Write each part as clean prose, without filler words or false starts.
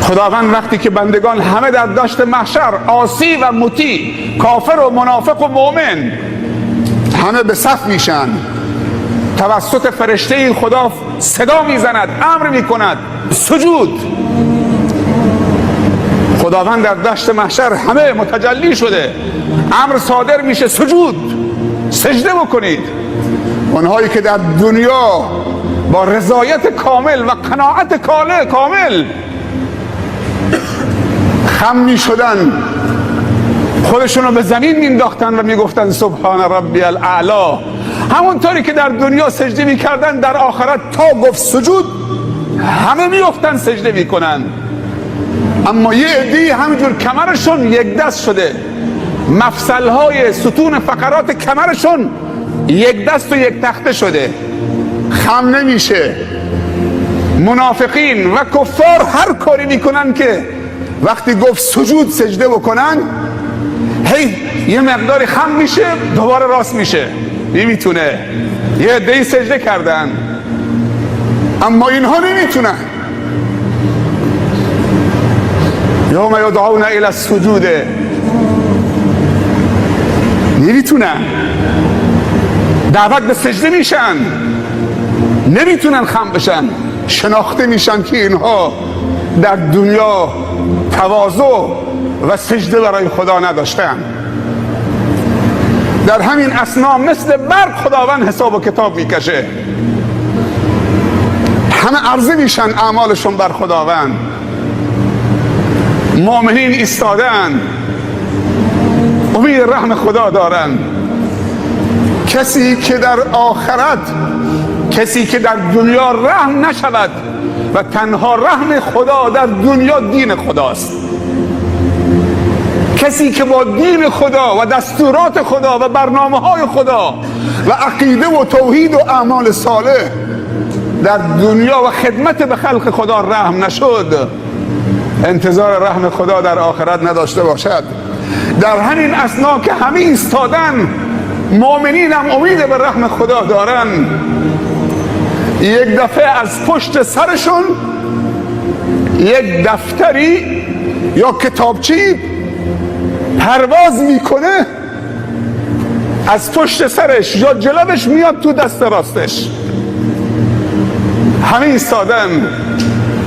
خداوند وقتی که بندگان همه در دشت محشر عاصی و مطیع، کافر و منافق و مؤمن همه به صف میشن، توسط فرشته خدا صدا میزند، امر میکند سجود. خداوند در دشت محشر همه متجلی شده، امر صادر میشه سجود، سجده بکنید. اونهایی که در دنیا با رضایت کامل و قناعت کامل خم می شدن، خودشونو به زمین مینداختن و میگفتن سبحان ربی الاعلا، همونطوری که در دنیا سجده میکردن در آخرت تا گفت سجود همه میافتن سجده میکنن. اما یه عده‌ای همینجور کمرشون یک دست شده، مفصلهای ستون فقرات کمرشون یک دست و یک تخته شده، خم نمیشه. منافقین و کفار هر کاری میکنن که وقتی گفت سجود سجده بکنن، هی یه مقداری خم میشه دوباره راست میشه، نمیتونه. یه عده‌ای سجده کردن اما اینها نمیتونن. یوم یدعون الی السجود، نمیتونن. دعوت به سجده میشن، نمیتونن خم بشن. شناخته میشن که اینها در دنیا تواضع و سجده برای خدا نداشتن. در همین اثنا مثل برق خداوند حساب و کتاب میکشه، همه عرضه میشن اعمالشون بر خداوند. مؤمنین ایستادن، امید رحم خدا دارن. کسی که در آخرت، کسی که در دنیا رحم نشود و تنها رحم خدا در دنیا دین خداست، کسی که با دین خدا و دستورات خدا و برنامه‌های خدا و عقیده و توحید و اعمال صالح در دنیا و خدمت به خلق خدا رحم نشد، انتظار رحم خدا در آخرت نداشته باشد. در همین اثنا که همه ایستادن، مؤمنین هم امید به رحم خدا دارن، یک دفعه از پشت سرشون یک دفتری یا کتابچی پرواز میکنه، از پشت سرش یا جلوش میاد تو دست راستش. همه ایستادن،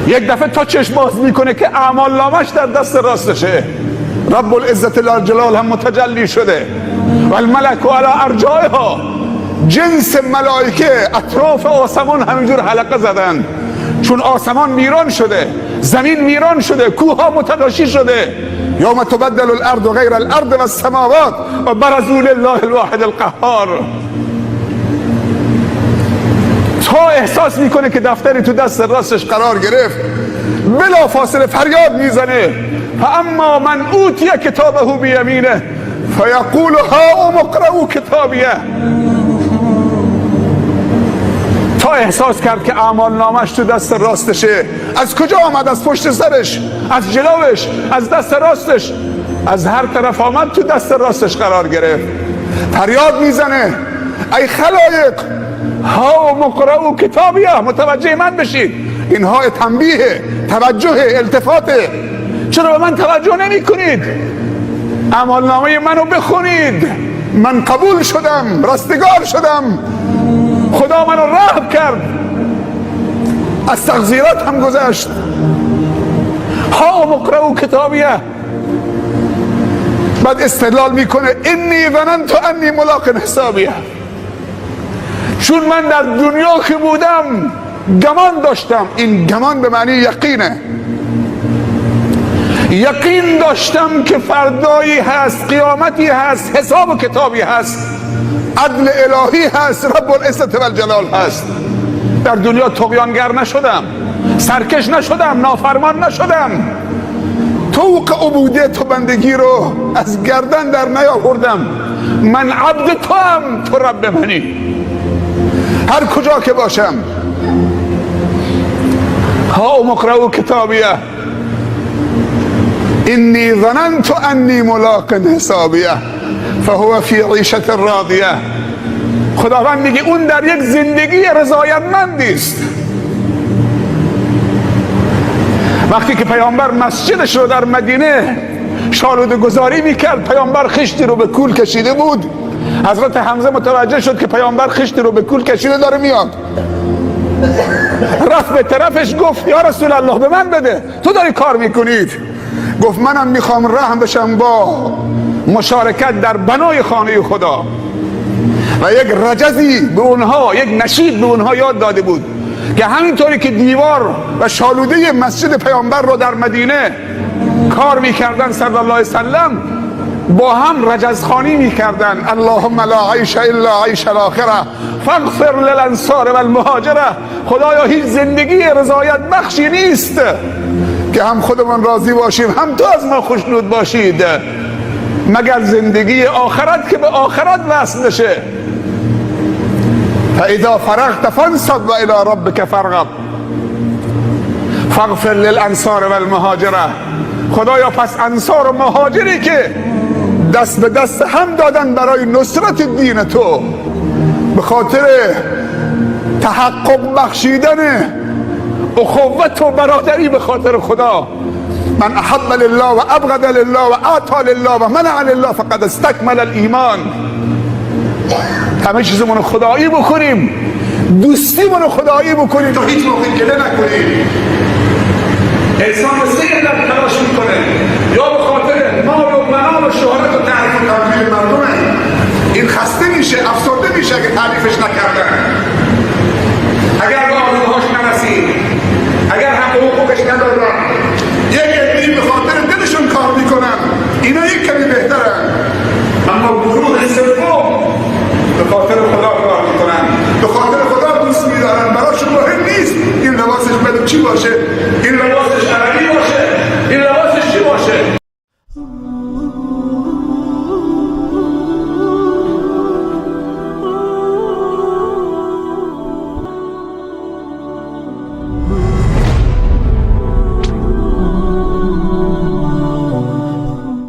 یک دفعه تا چشم باز میکنه که اعمال نامش در دست راستشه. رب العزت الجلال هم متجلی شده و الملک علی ارجائها، جنس ملائکه اطراف آسمان همینجور حلقه زدن، چون آسمان ویران شده، زمین ویران شده، کوه ها متلاشی شده. یوم تبدل الارض غیر الارض و السماوات و برزوا لله الواحد القهار. تا احساس میکنه که دفتری تو دست راستش قرار گرفت، بلا فاصله فریاد میزنه فاما من اوتی کتابه بیمینه فیقول ها اقرؤوا کتابیه. تا احساس کرد که اعمال نامش تو دست راستشه. از کجا آمد؟ از پشت سرش، از جلوش، از دست راستش، از هر طرف آمد تو دست راستش قرار گرفت. فریاد میزنه ای خلایق ها مقرؤوا کتابیه، متوجه من بشید. اینها تنبیه، توجه، التفاته. چرا به من توجه نمی کنید؟ اعمال نامه منو بخونید. من قبول شدم، رستگار شدم، خدا منو رحم کرد، از تقصیرات هم گذشت. ها مقرؤوا کتابیه. بعد استدلال میکنه انی ظننت انی ملاق حسابیه، چون من در دنیا که بودم گمان داشتم. این گمان به معنی یقینه. یقین داشتم که فردایی هست، قیامتی هست، حساب و کتابی هست، عدل الهی هست، رب العزت و الجلال هست. در دنیا طغیانگر نشدم، سرکش نشدم، نافرمان نشدم، طوق عبودیت و بندگی رو از گردن در نیاوردم. من عبد تو هم، تو رب منی. هر کجا که باشم ها مقرؤوا کتابیه انی ظننت انی ملاق حسابیه فهو فی عیشة راضیه. خداوند میگه اون در یک زندگی رضایتمندی است. و وقتی که پیامبر مسجدش رو در مدینه شالوده گذاری میکرد، پیامبر خشتی رو به کول کشیده بود. حضرت حمزه متوجه شد که پیامبر خشتی رو به کول کشیده داره میاد، رفت به طرفش گفت یا رسول الله به من بده، تو داری کار میکنید. گفت منم میخوام رحم بشم با مشارکت در بنای خانه خدا. و یک رجزی به اونها، یک نشید به اونها یاد داده بود که همینطوری که دیوار و شالوده مسجد پیامبر رو در مدینه کار میکردن صلی الله علیه وسلم، با هم رجزخوانی میکردن. اللهم لا عیش الا عیش الاخره فاغفر للانصار والمهاجره. خدایا هیچ زندگی رضایت بخشی نیست که هم خودمون راضی باشیم هم تو از ما خوشنود باشید، مگر زندگی آخرت که به آخرت وصل نشه. فاذا فرغت فانصب و الی ربک فارغب فاغفر للانصار والمهاجره. خدایا پس انصار و مهاجری که دست به دست هم دادن برای نصرت دین تو، به خاطر تحقق بخشیدن اخوت و برادری به خاطر خدا، من احب لله و ابغض لله و اعطى لله و منع لله فقد استکمل الایمان. همه چیزمونو خدایی بکنیم، دوستیمونو خدایی بکنیم، تو هیچ موقع گله نکنیم. انسان مثل این در تلاش میکنه یا به خاطر مال و منال و شهرت و تعریف و تمجید مردمه، این خسته میشه، افسرده میشه اگه تعریفش نکردن، اگر به آرزوهاش نرسید، اگر حق حقوقش ندادن. یک عده‌ای به خاطر دلشون کار میکنن، اینا یک کمی بهترن، اما گروه سوم به خاطر خدا کار میکنن، به خاطر خدا دوست میدارن، براشون مهم نیست این لباسش بده چی باشه،